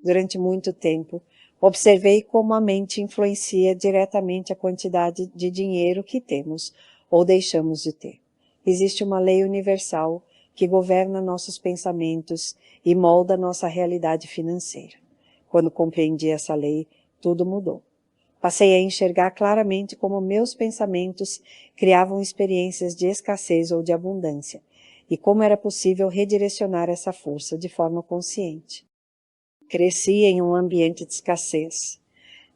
Durante muito tempo, observei como a mente influencia diretamente a quantidade de dinheiro que temos ou deixamos de ter. Existe uma lei universal que governa nossos pensamentos e molda nossa realidade financeira. Quando compreendi essa lei, tudo mudou. Passei a enxergar claramente como meus pensamentos criavam experiências de escassez ou de abundância, e como era possível redirecionar essa força de forma consciente. Cresci em um ambiente de escassez.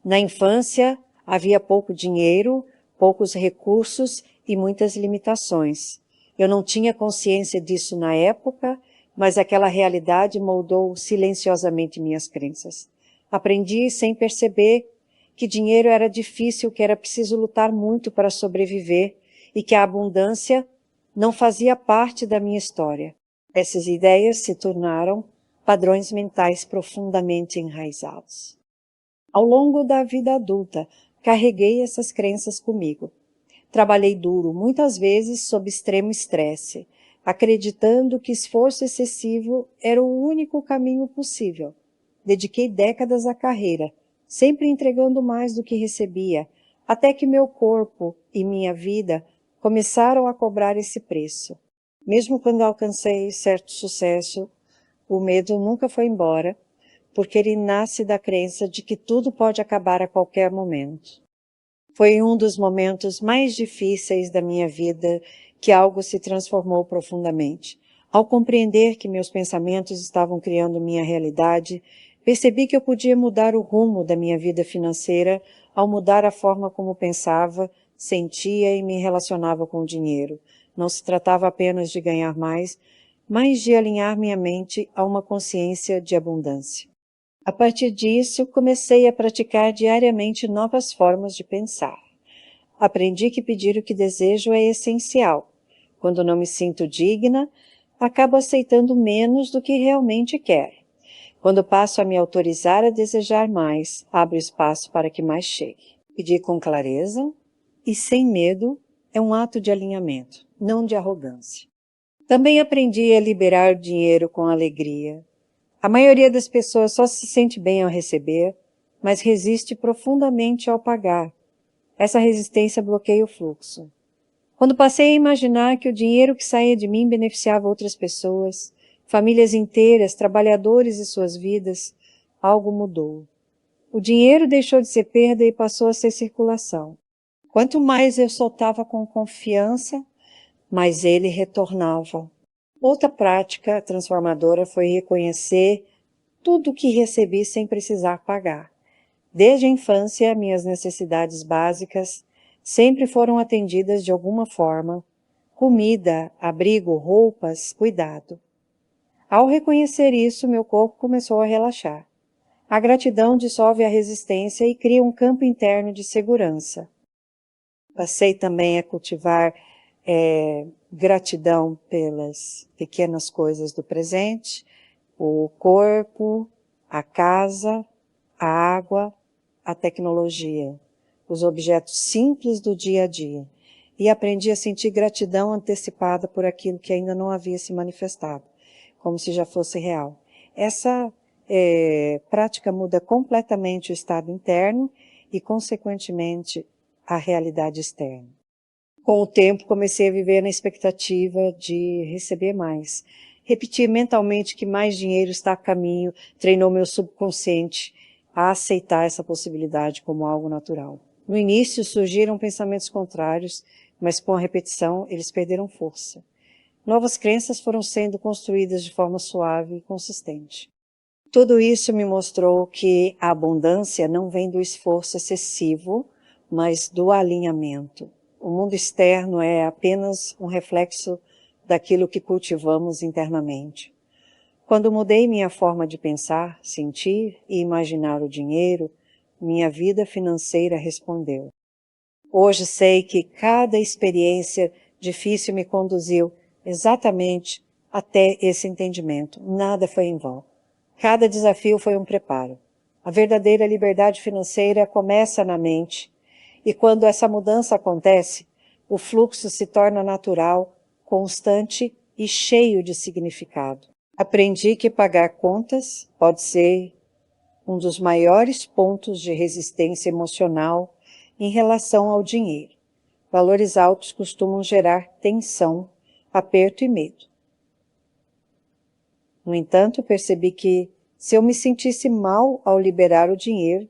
Na infância, havia pouco dinheiro, poucos recursos e muitas limitações. Eu não tinha consciência disso na época, mas aquela realidade moldou silenciosamente minhas crenças. Aprendi sem perceber que dinheiro era difícil, que era preciso lutar muito para sobreviver e que a abundância não fazia parte da minha história. Essas ideias se tornaram padrões mentais profundamente enraizados. Ao longo da vida adulta, carreguei essas crenças comigo. Trabalhei duro, muitas vezes sob extremo estresse, acreditando que esforço excessivo era o único caminho possível. Dediquei décadas à carreira, sempre entregando mais do que recebia, até que meu corpo e minha vida começaram a cobrar esse preço. Mesmo quando alcancei certo sucesso, o medo nunca foi embora, porque ele nasce da crença de que tudo pode acabar a qualquer momento. Foi um dos momentos mais difíceis da minha vida que algo se transformou profundamente. Ao compreender que meus pensamentos estavam criando minha realidade, percebi que eu podia mudar o rumo da minha vida financeira ao mudar a forma como pensava, sentia e me relacionava com o dinheiro. Não se tratava apenas de ganhar mais, mas de alinhar minha mente a uma consciência de abundância. A partir disso, comecei a praticar diariamente novas formas de pensar. Aprendi que pedir o que desejo é essencial. Quando não me sinto digna, acabo aceitando menos do que realmente quero. Quando passo a me autorizar a desejar mais, abro espaço para que mais chegue. Pedir com clareza e sem medo é um ato de alinhamento, não de arrogância. Também aprendi a liberar o dinheiro com alegria. A maioria das pessoas só se sente bem ao receber, mas resiste profundamente ao pagar. Essa resistência bloqueia o fluxo. Quando passei a imaginar que o dinheiro que saía de mim beneficiava outras pessoas, famílias inteiras, trabalhadores e suas vidas, algo mudou. O dinheiro deixou de ser perda e passou a ser circulação. Quanto mais eu soltava com confiança, mais ele retornava. Outra prática transformadora foi reconhecer tudo o que recebi sem precisar pagar. Desde a infância, minhas necessidades básicas sempre foram atendidas de alguma forma: comida, abrigo, roupas, cuidado. Ao reconhecer isso, meu corpo começou a relaxar. A gratidão dissolve a resistência e cria um campo interno de segurança. Passei também a cultivar gratidão pelas pequenas coisas do presente, o corpo, a casa, a água, a tecnologia, os objetos simples do dia a dia, e aprendi a sentir gratidão antecipada por aquilo que ainda não havia se manifestado, como se já fosse real. Essa prática muda completamente o estado interno e, consequentemente, a realidade externa. Com o tempo, comecei a viver na expectativa de receber mais. Repetir mentalmente que mais dinheiro está a caminho treinou meu subconsciente a aceitar essa possibilidade como algo natural. No início surgiram pensamentos contrários, mas com a repetição eles perderam força. Novas crenças foram sendo construídas de forma suave e consistente. Tudo isso me mostrou que a abundância não vem do esforço excessivo, mas do alinhamento. O mundo externo é apenas um reflexo daquilo que cultivamos internamente. Quando mudei minha forma de pensar, sentir e imaginar o dinheiro, minha vida financeira respondeu. Hoje sei que cada experiência difícil me conduziu exatamente até esse entendimento. Nada foi em vão. Cada desafio foi um preparo. A verdadeira liberdade financeira começa na mente, e quando essa mudança acontece, o fluxo se torna natural, constante e cheio de significado. Aprendi que pagar contas pode ser um dos maiores pontos de resistência emocional em relação ao dinheiro. Valores altos costumam gerar tensão, aperto e medo. No entanto, percebi que, se eu me sentisse mal ao liberar o dinheiro,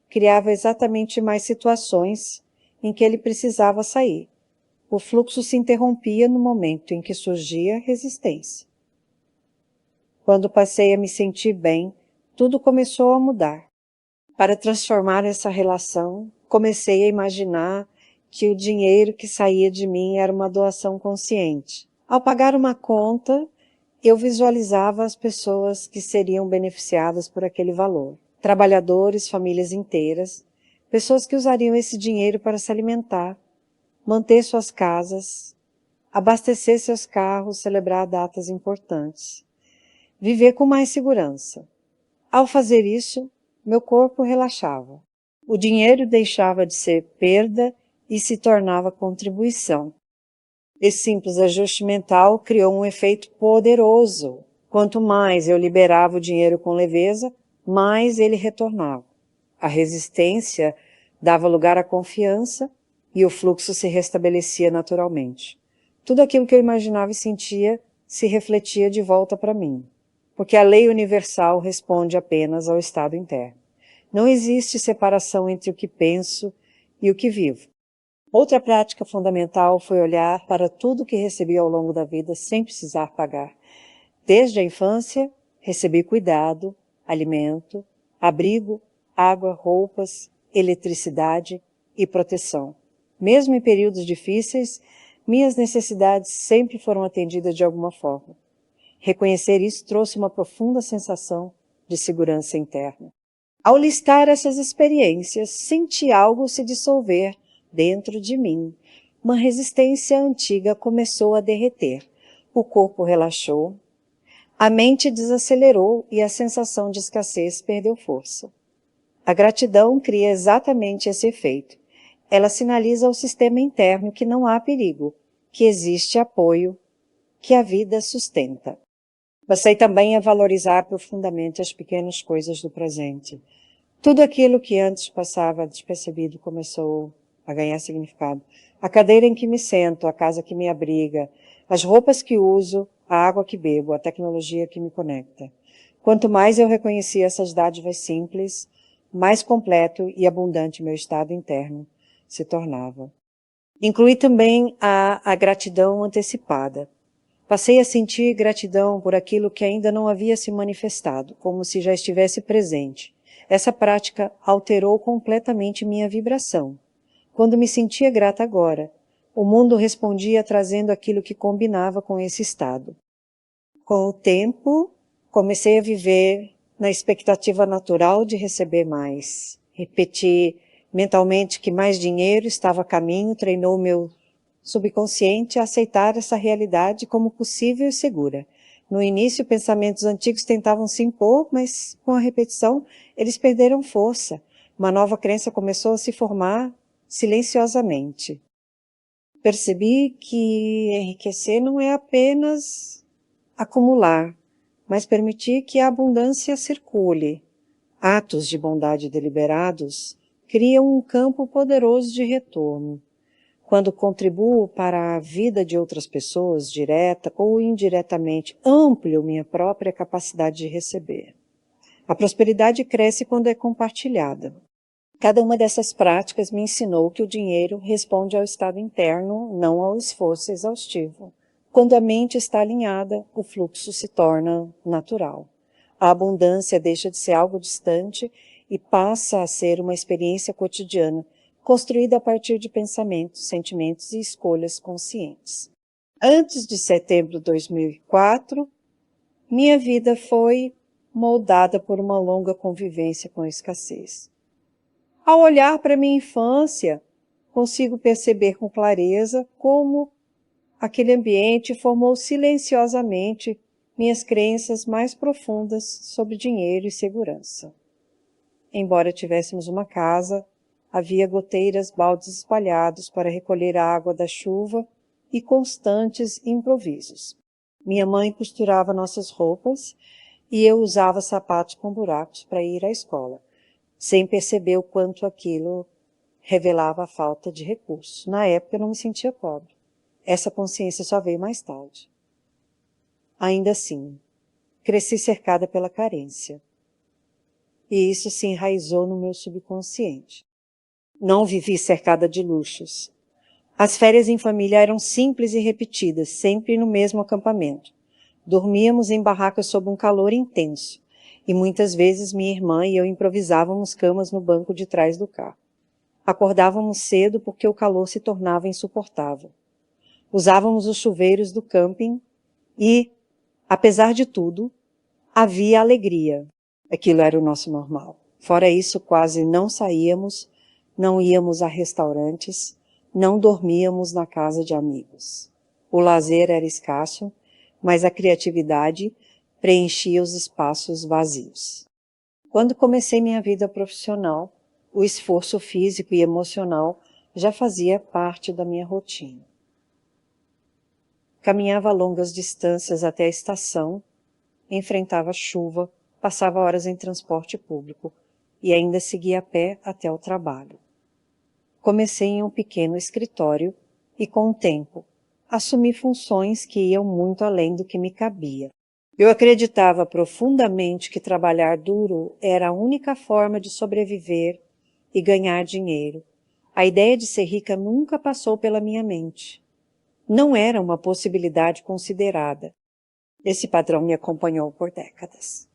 criava exatamente mais situações em que ele precisava sair. O fluxo se interrompia no momento em que surgia resistência. Quando passei a me sentir bem, tudo começou a mudar. Para transformar essa relação, comecei a imaginar que o dinheiro que saía de mim era uma doação consciente. Ao pagar uma conta, eu visualizava as pessoas que seriam beneficiadas por aquele valor. Trabalhadores, famílias inteiras, pessoas que usariam esse dinheiro para se alimentar, manter suas casas, abastecer seus carros, celebrar datas importantes, viver com mais segurança. Ao fazer isso, meu corpo relaxava. O dinheiro deixava de ser perda e se tornava contribuição. Esse simples ajuste mental criou um efeito poderoso. Quanto mais eu liberava o dinheiro com leveza, mais ele retornava. A resistência dava lugar à confiança e o fluxo se restabelecia naturalmente. Tudo aquilo que eu imaginava e sentia se refletia de volta para mim, porque a lei universal responde apenas ao estado interno. Não existe separação entre o que penso e o que vivo. Outra prática fundamental foi olhar para tudo que recebi ao longo da vida sem precisar pagar. Desde a infância, recebi cuidado, alimento, abrigo, água, roupas, eletricidade e proteção. Mesmo em períodos difíceis, minhas necessidades sempre foram atendidas de alguma forma. Reconhecer isso trouxe uma profunda sensação de segurança interna. Ao listar essas experiências, senti algo se dissolver dentro de mim. Uma resistência antiga começou a derreter. O corpo relaxou, a mente desacelerou e a sensação de escassez perdeu força. A gratidão cria exatamente esse efeito. Ela sinaliza ao sistema interno que não há perigo, que existe apoio, que a vida sustenta. Passei também a valorizar profundamente as pequenas coisas do presente. Tudo aquilo que antes passava despercebido começou a ganhar significado. A cadeira em que me sento, a casa que me abriga, as roupas que uso, a água que bebo, a tecnologia que me conecta. Quanto mais eu reconhecia essas dádivas simples, mais completo e abundante meu estado interno se tornava. Incluí também a gratidão antecipada. Passei a sentir gratidão por aquilo que ainda não havia se manifestado, como se já estivesse presente. Essa prática alterou completamente minha vibração. Quando me sentia grata agora, o mundo respondia trazendo aquilo que combinava com esse estado. Com o tempo, comecei a viver na expectativa natural de receber mais. Repeti mentalmente que mais dinheiro estava a caminho, treinou meu subconsciente a aceitar essa realidade como possível e segura. No início, pensamentos antigos tentavam se impor, mas com a repetição, eles perderam força. Uma nova crença começou a se formar silenciosamente. Percebi que enriquecer não é apenas acumular, mas permitir que a abundância circule. Atos de bondade deliberados criam um campo poderoso de retorno. Quando contribuo para a vida de outras pessoas, direta ou indiretamente, amplio minha própria capacidade de receber. A prosperidade cresce quando é compartilhada. Cada uma dessas práticas me ensinou que o dinheiro responde ao estado interno, não ao esforço exaustivo. Quando a mente está alinhada, o fluxo se torna natural. A abundância deixa de ser algo distante e passa a ser uma experiência cotidiana, construída a partir de pensamentos, sentimentos e escolhas conscientes. Antes de setembro de 2004, minha vida foi moldada por uma longa convivência com a escassez. Ao olhar para minha infância, consigo perceber com clareza como aquele ambiente formou silenciosamente minhas crenças mais profundas sobre dinheiro e segurança. Embora tivéssemos uma casa, havia goteiras, baldes espalhados para recolher a água da chuva e constantes improvisos. Minha mãe costurava nossas roupas e eu usava sapatos com buracos para ir à escola, sem perceber o quanto aquilo revelava a falta de recursos. Na época eu não me sentia pobre. Essa consciência só veio mais tarde. Ainda assim, cresci cercada pela carência. E isso se enraizou no meu subconsciente. Não vivi cercada de luxos. As férias em família eram simples e repetidas, sempre no mesmo acampamento. Dormíamos em barracas sob um calor intenso, e muitas vezes minha irmã e eu improvisávamos camas no banco de trás do carro. Acordávamos cedo porque o calor se tornava insuportável. Usávamos os chuveiros do camping e, apesar de tudo, havia alegria. Aquilo era o nosso normal. Fora isso, quase não saíamos, não íamos a restaurantes, não dormíamos na casa de amigos. O lazer era escasso, mas a criatividade preenchia os espaços vazios. Quando comecei minha vida profissional, o esforço físico e emocional já fazia parte da minha rotina. Caminhava longas distâncias até a estação, enfrentava chuva, passava horas em transporte público e ainda seguia a pé até o trabalho. Comecei em um pequeno escritório e, com o tempo, assumi funções que iam muito além do que me cabia. Eu acreditava profundamente que trabalhar duro era a única forma de sobreviver e ganhar dinheiro. A ideia de ser rica nunca passou pela minha mente. Não era uma possibilidade considerada. Esse padrão me acompanhou por décadas.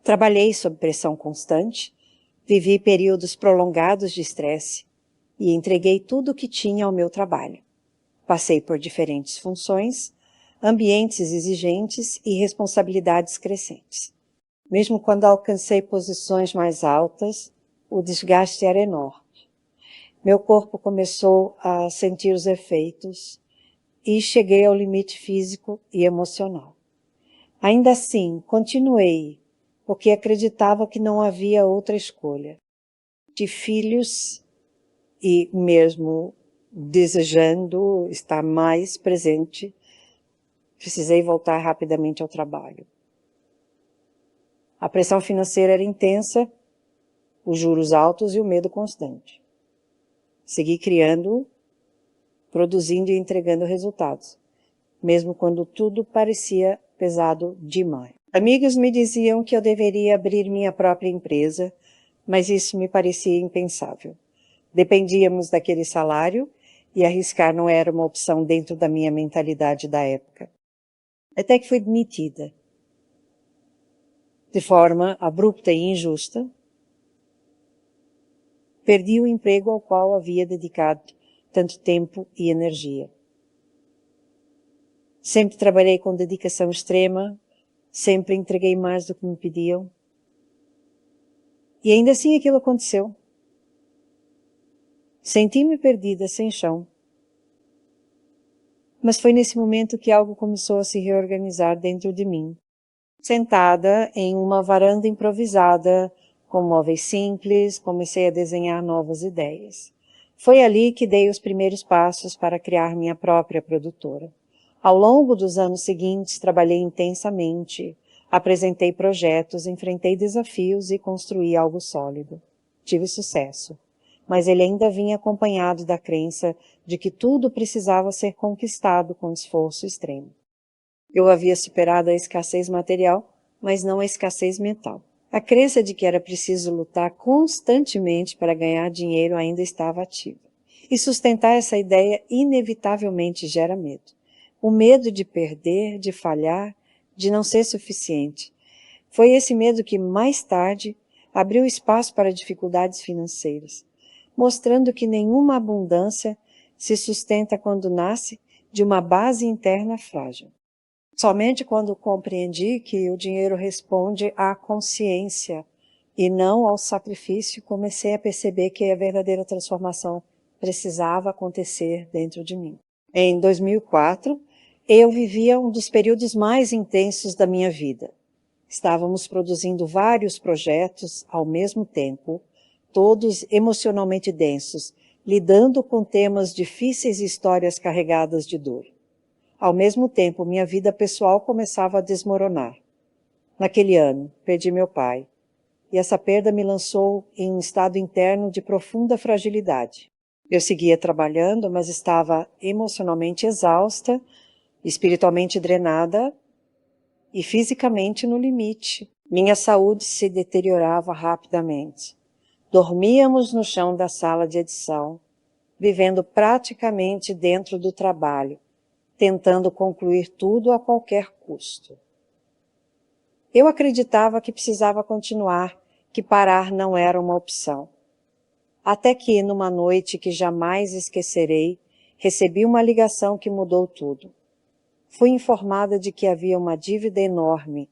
Trabalhei sob pressão constante, vivi períodos prolongados de estresse e entreguei tudo o que tinha ao meu trabalho. Passei por diferentes funções, ambientes exigentes e responsabilidades crescentes. Mesmo quando alcancei posições mais altas, o desgaste era enorme. Meu corpo começou a sentir os efeitos e cheguei ao limite físico e emocional. Ainda assim, continuei, porque acreditava que não havia outra escolha. De filhos e mesmo desejando estar mais presente, precisei voltar rapidamente ao trabalho. A pressão financeira era intensa, os juros altos e o medo constante. Segui criando, produzindo e entregando resultados, mesmo quando tudo parecia pesado demais. Amigos me diziam que eu deveria abrir minha própria empresa, mas isso me parecia impensável. Dependíamos daquele salário e arriscar não era uma opção dentro da minha mentalidade da época. Até que fui demitida. De forma abrupta e injusta, perdi o emprego ao qual havia dedicado tanto tempo e energia. Sempre trabalhei com dedicação extrema, sempre entreguei mais do que me pediam. E ainda assim aquilo aconteceu. Senti-me perdida, sem chão. Mas foi nesse momento que algo começou a se reorganizar dentro de mim. Sentada em uma varanda improvisada, com móveis simples, comecei a desenhar novas ideias. Foi ali que dei os primeiros passos para criar minha própria produtora. Ao longo dos anos seguintes, trabalhei intensamente, apresentei projetos, enfrentei desafios e construí algo sólido. Tive sucesso, mas ele ainda vinha acompanhado da crença de que tudo precisava ser conquistado com esforço extremo. Eu havia superado a escassez material, mas não a escassez mental. A crença de que era preciso lutar constantemente para ganhar dinheiro ainda estava ativa. E sustentar essa ideia inevitavelmente gera medo. O medo de perder, de falhar, de não ser suficiente. Foi esse medo que, mais tarde, abriu espaço para dificuldades financeiras, mostrando que nenhuma abundância se sustenta quando nasce de uma base interna frágil. Somente quando compreendi que o dinheiro responde à consciência e não ao sacrifício, comecei a perceber que a verdadeira transformação precisava acontecer dentro de mim. Em 2004, eu vivia um dos períodos mais intensos da minha vida. Estávamos produzindo vários projetos ao mesmo tempo, todos emocionalmente densos, lidando com temas difíceis e histórias carregadas de dor. Ao mesmo tempo, minha vida pessoal começava a desmoronar. Naquele ano, perdi meu pai, e essa perda me lançou em um estado interno de profunda fragilidade. Eu seguia trabalhando, mas estava emocionalmente exausta, espiritualmente drenada e fisicamente no limite. Minha saúde se deteriorava rapidamente. Dormíamos no chão da sala de edição, vivendo praticamente dentro do trabalho, tentando concluir tudo a qualquer custo. Eu acreditava que precisava continuar, que parar não era uma opção. Até que, numa noite que jamais esquecerei, recebi uma ligação que mudou tudo. Fui informada de que havia uma dívida enorme,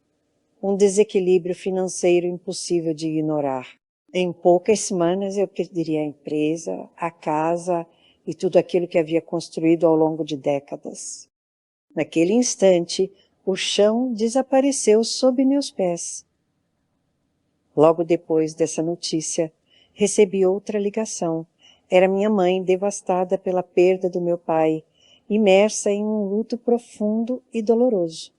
um desequilíbrio financeiro impossível de ignorar. Em poucas semanas eu perderia a empresa, a casa e tudo aquilo que havia construído ao longo de décadas. Naquele instante, o chão desapareceu sob meus pés. Logo depois dessa notícia, recebi outra ligação. Era minha mãe, devastada pela perda do meu pai, imersa em um luto profundo e doloroso.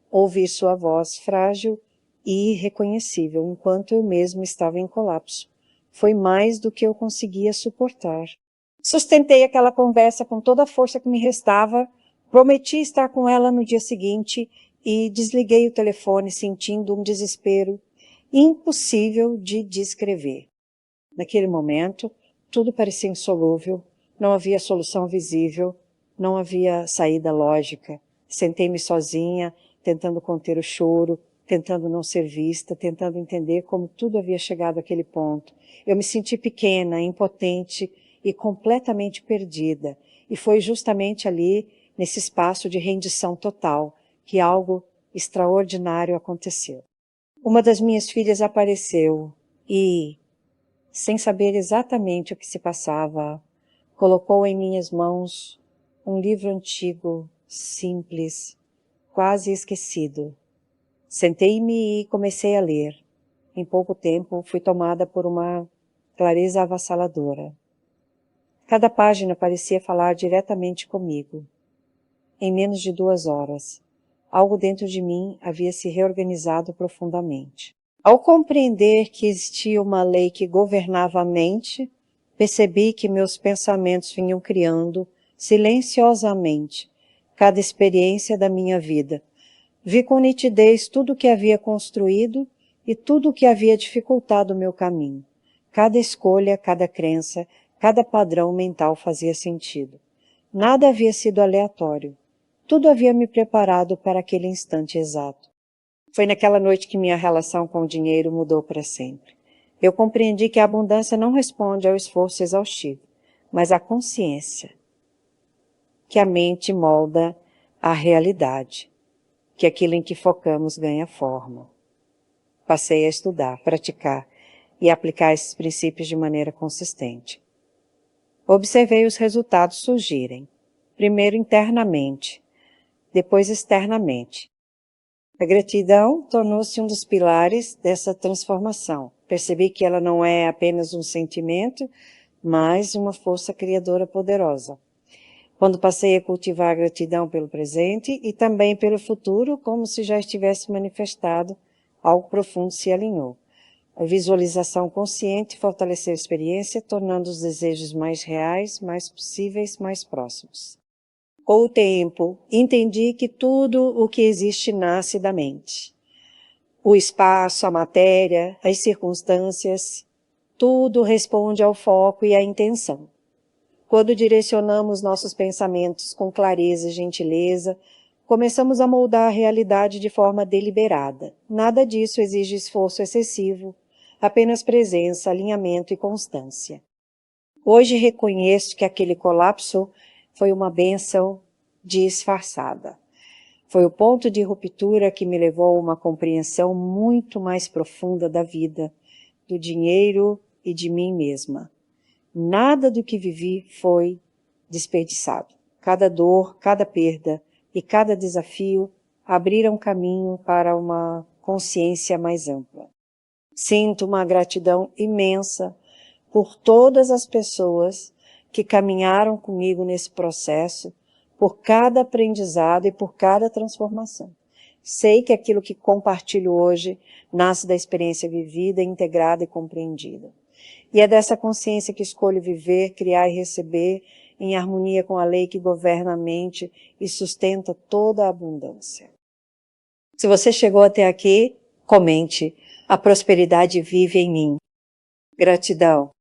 Ouvi sua voz frágil e irreconhecível, enquanto eu mesmo estava em colapso. Foi mais do que eu conseguia suportar. Sustentei aquela conversa com toda a força que me restava, prometi estar com ela no dia seguinte e desliguei o telefone sentindo um desespero impossível de descrever. Naquele momento, tudo parecia insolúvel, não havia solução visível, não havia saída lógica. Sentei-me sozinha, tentando conter o choro, tentando não ser vista, tentando entender como tudo havia chegado àquele ponto. Eu me senti pequena, impotente e completamente perdida. E foi justamente ali, nesse espaço de rendição total, que algo extraordinário aconteceu. Uma das minhas filhas apareceu e, sem saber exatamente o que se passava, colocou em minhas mãos um livro antigo, simples, quase esquecido. Sentei-me e comecei a ler. Em pouco tempo, fui tomada por uma clareza avassaladora. Cada página parecia falar diretamente comigo. Em menos de 2 horas, algo dentro de mim havia se reorganizado profundamente. Ao compreender que existia uma lei que governava a mente, percebi que meus pensamentos vinham criando, silenciosamente, cada experiência da minha vida. Vi com nitidez tudo o que havia construído e tudo o que havia dificultado o meu caminho. Cada escolha, cada crença, cada padrão mental fazia sentido. Nada havia sido aleatório. Tudo havia me preparado para aquele instante exato. Foi naquela noite que minha relação com o dinheiro mudou para sempre. Eu compreendi que a abundância não responde ao esforço exaustivo, mas à consciência, que a mente molda a realidade, que aquilo em que focamos ganha forma. Passei a estudar, praticar e aplicar esses princípios de maneira consistente. Observei os resultados surgirem, primeiro internamente, depois externamente. A gratidão tornou-se um dos pilares dessa transformação. Percebi que ela não é apenas um sentimento, mas uma força criadora poderosa. Quando passei a cultivar a gratidão pelo presente e também pelo futuro, como se já estivesse manifestado, algo profundo se alinhou. A visualização consciente fortaleceu a experiência, tornando os desejos mais reais, mais possíveis, mais próximos. Com o tempo, entendi que tudo o que existe nasce da mente. O espaço, a matéria, as circunstâncias, tudo responde ao foco e à intenção. Quando direcionamos nossos pensamentos com clareza e gentileza, começamos a moldar a realidade de forma deliberada. Nada disso exige esforço excessivo, apenas presença, alinhamento e constância. Hoje reconheço que aquele colapso foi uma bênção disfarçada. Foi o ponto de ruptura que me levou a uma compreensão muito mais profunda da vida, do dinheiro e de mim mesma. Nada do que vivi foi desperdiçado. Cada dor, cada perda e cada desafio abriram caminho para uma consciência mais ampla. Sinto uma gratidão imensa por todas as pessoas que caminharam comigo nesse processo, por cada aprendizado e por cada transformação. Sei que aquilo que compartilho hoje nasce da experiência vivida, integrada e compreendida. E é dessa consciência que escolho viver, criar e receber, em harmonia com a lei que governa a mente e sustenta toda a abundância. Se você chegou até aqui, comente. A prosperidade vive em mim. Gratidão.